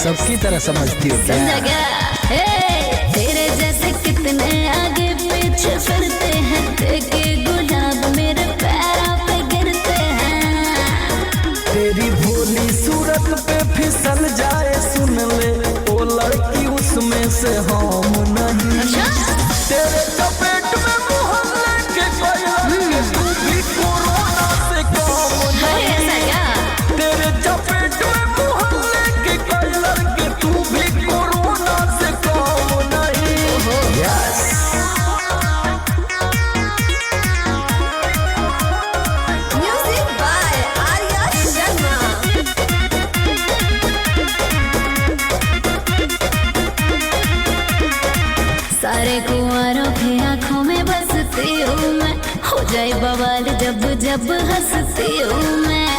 सबकी तरह समझती हो क्या? समझा गया? तेरे जैसे कितने आगे पीछे फिरते हैं, देखे गुलाब मेरे पैरों पे गिरते हैं। तेरी भोली सूरत पे फिसल जाए सुन ले, ओ लड़की उसमें से हम नहीं। तेरे चपेट में मोहल्ले के कोई लड़के, तू भी कोरोना से कम नहीं। तेरे चपेट में मोहल्ले के कोई लड़के, तू भी कोरोना से कम नहीं। Yes music by Arya Sharma. सारे कुंवारों की आंखों में बसती हूँ मैं, हो जाए बवाल जब जब हंसती हूँ मैं।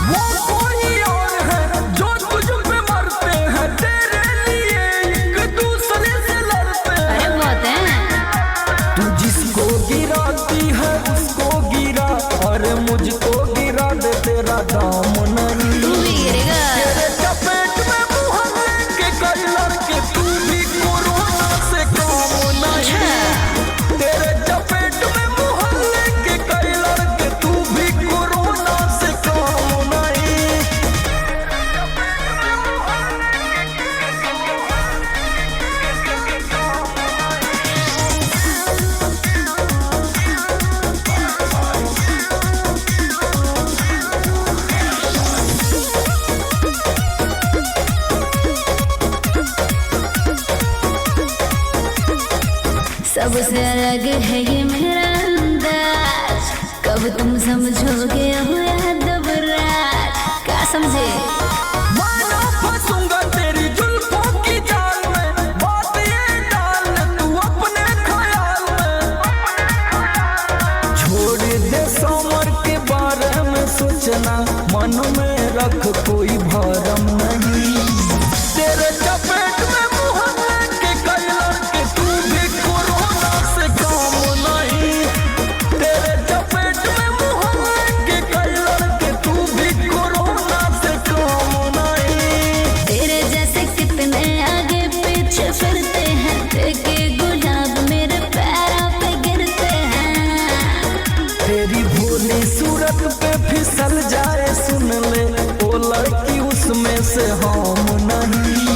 वो कोई और है जो तुझ पे मरते हैं, तेरे लिए एक दूसरे से लड़ते हैं। अरे बहुत है। तू जिसको गिराती है उसको गिरा, और मुझको गिरा दे, तेरा दाम नहीं। तू भी गिरेगा। तेरे चपेट में मोहल्ले के कई लड़के, तू भी कोरोना से कम नहीं। तेरे चपेट में मोहल्ले के कई लड़के, तू भी कोरोना से कम नहीं। सबसे अलग है ये मेरा अंदाज, कब तुम समझोगे हो यादवराज? क्या समझे? माना फंसूंगा तेरी जुल्फों की जाल में, बात ये डाल तू अपने ख्याल में। छोड़ दे समर के बारे में सोचना, मन में रख कोई भरम नहीं। तेरे चपेट में मोहल्ले के कई लड़के, तू भी कोरोना से कम नहीं। तेरे चपेट में मोहल्ले के कई लड़के, तू भी कोरोना से कम नहीं। तेरे जैसे कितने आगे पीछे फिरते हैं, देखे गुलाब मेरे पैरों पे गिरते हैं। तेरी भोली सूरत पे फिसल जाए सुन ले, ओ लड़की उसमें से हम नहीं।